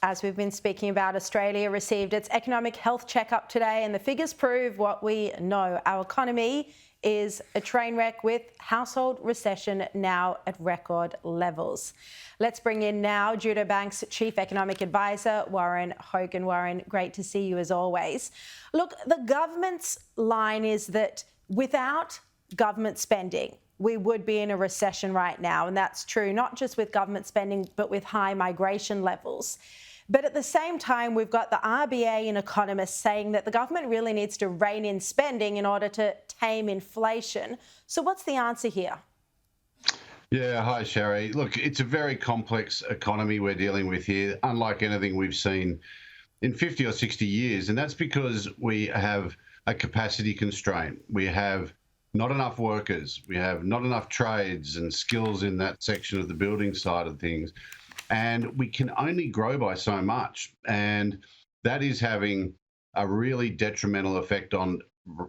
As we've been speaking about, Australia received its economic health checkup today, and the figures prove what we know. Our economy is a train wreck with household recession now at record levels. Let's bring in now Judo Bank's Chief Economic Advisor, Warren Hogan. Warren, great to see you as always. Look, the government's line is that without government spending, we would be in a recession right now. And that's true, not just with government spending, but with high migration levels. But at the same time, we've got the RBA and economists saying that the government really needs to rein in spending in order to tame inflation. So what's the answer here? Yeah, hi, Sharri. Look, it's a very complex economy we're dealing with here, unlike anything we've seen in 50 or 60 years. And that's because we have a capacity constraint. We have not enough workers. We have not enough trades and skills in that section of the building side of things. And we can only grow by so much. And that is having a really detrimental effect on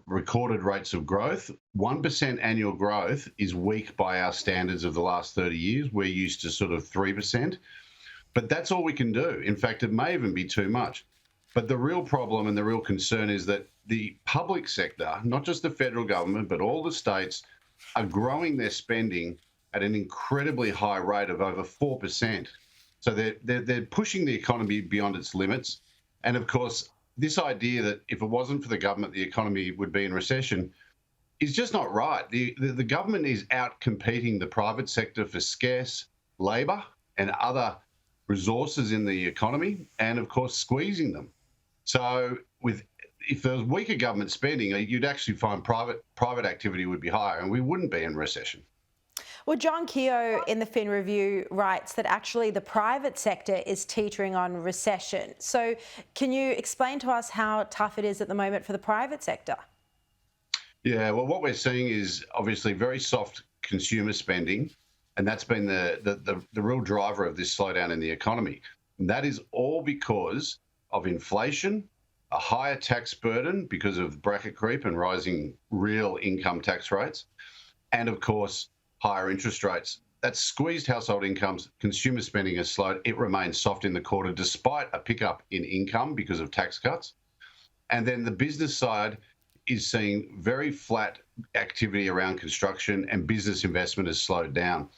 recorded rates of growth. 1% annual growth is weak by our standards of the last 30 years. We're used to sort of 3%. But that's all we can do. In fact, it may even be too much. But the real problem and the real concern is that the public sector, not just the federal government, but all the states, are growing their spending at an incredibly high rate of over 4%. So they're pushing the economy beyond its limits. And of course, this idea that if it wasn't for the government, the economy would be in recession is just not right. The government is out competing the private sector for scarce labour and other resources in the economy, and of course, squeezing them. So if there was weaker government spending, you'd actually find private activity would be higher and we wouldn't be in recession. Well, John Keogh in the Fin Review writes that actually the private sector is teetering on recession. So can you explain to us how tough it is at the moment for the private sector? Yeah, well, what we're seeing is obviously very soft consumer spending, and that's been the real driver of this slowdown in the economy. And that is all because of inflation, a higher tax burden because of bracket creep and rising real income tax rates, and of course, higher interest rates. That's squeezed household incomes. Consumer spending has slowed. It remains soft in the quarter despite a pickup in income because of tax cuts. And then the business side is seeing very flat activity around construction, and business investment has slowed down.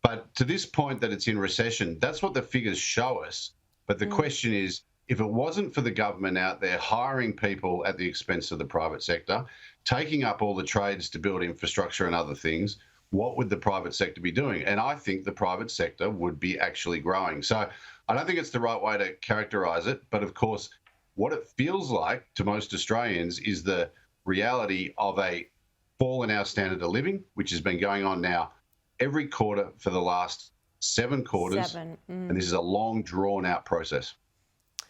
But to this point that it's in recession, that's what the figures show us. But the question is, if it wasn't for the government out there hiring people at the expense of the private sector, taking up all the trades to build infrastructure and other things, what would the private sector be doing? And I think the private sector would be actually growing. So I don't think it's the right way to characterise it. But of course, what it feels like to most Australians is the reality of a fall in our standard of living, which has been going on now every quarter for the last 7 quarters. And this is a long, drawn-out process.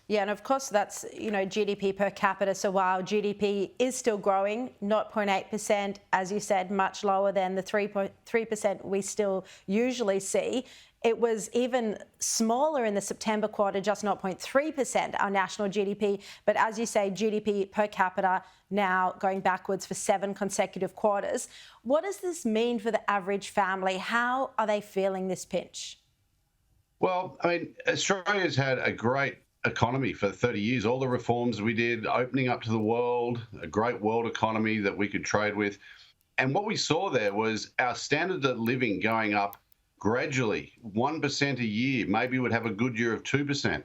Yeah, and of course that's, GDP per capita. So while GDP is still growing, 0.8%, as you said, much lower than the 3.3% we still usually see. It was even smaller in the September quarter, just 0.3%, our national GDP. But as you say, GDP per capita now going backwards for 7 consecutive quarters. What does this mean for the average family? How are they feeling this pinch? Well, I mean, Australia's had a great economy for 30 years. All the reforms we did, opening up to the world, a great world economy that we could trade with. And what we saw there was our standard of living going up gradually, 1% a year. Maybe we'd have a good year of 2%.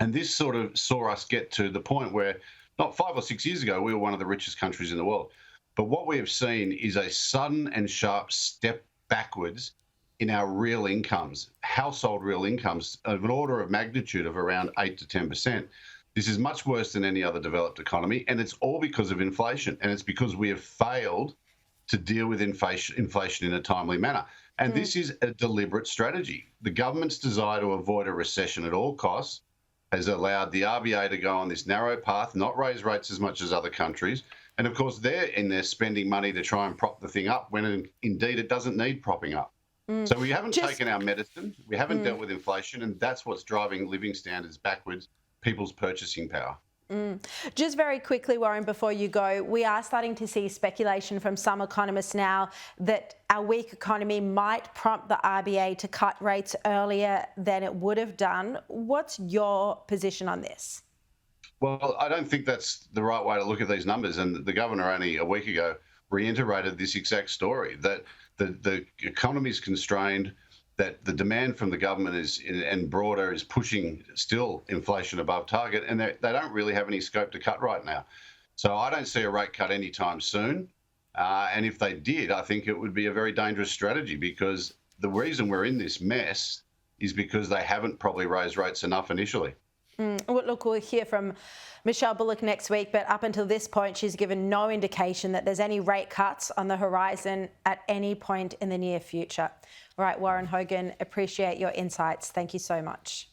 And this sort of saw us get to the point where not 5 or 6 years ago, we were one of the richest countries in the world. But what we have seen is a sudden and sharp step backwards in our real incomes, household real incomes of an order of magnitude of around 8 to 10%. This is much worse than any other developed economy, and it's all because of inflation. And it's because we have failed to deal with inflation in a timely manner. And this is a deliberate strategy. The government's desire to avoid a recession at all costs has allowed the RBA to go on this narrow path, not raise rates as much as other countries. And of course, they're in there spending money to try and prop the thing up when indeed it doesn't need propping up. So we haven't taken our medicine, we haven't dealt with inflation, and that's what's driving living standards backwards, people's purchasing power. Just very quickly, Warren, before you go, we are starting to see speculation from some economists now that our weak economy might prompt the RBA to cut rates earlier than it would have done. What's your position on this? Well, I don't think that's the right way to look at these numbers. And the governor only a week ago reiterated this exact story, that the economy is constrained, that the demand from the government and broader is pushing still inflation above target, and they don't really have any scope to cut right now. So I don't see a rate cut anytime soon. And if they did, I think it would be a very dangerous strategy, because the reason we're in this mess is because they haven't probably raised rates enough initially. Well, look, we'll hear from Michelle Bullock next week, but up until this point, she's given no indication that there's any rate cuts on the horizon at any point in the near future. All right, Warren Hogan, appreciate your insights. Thank you so much.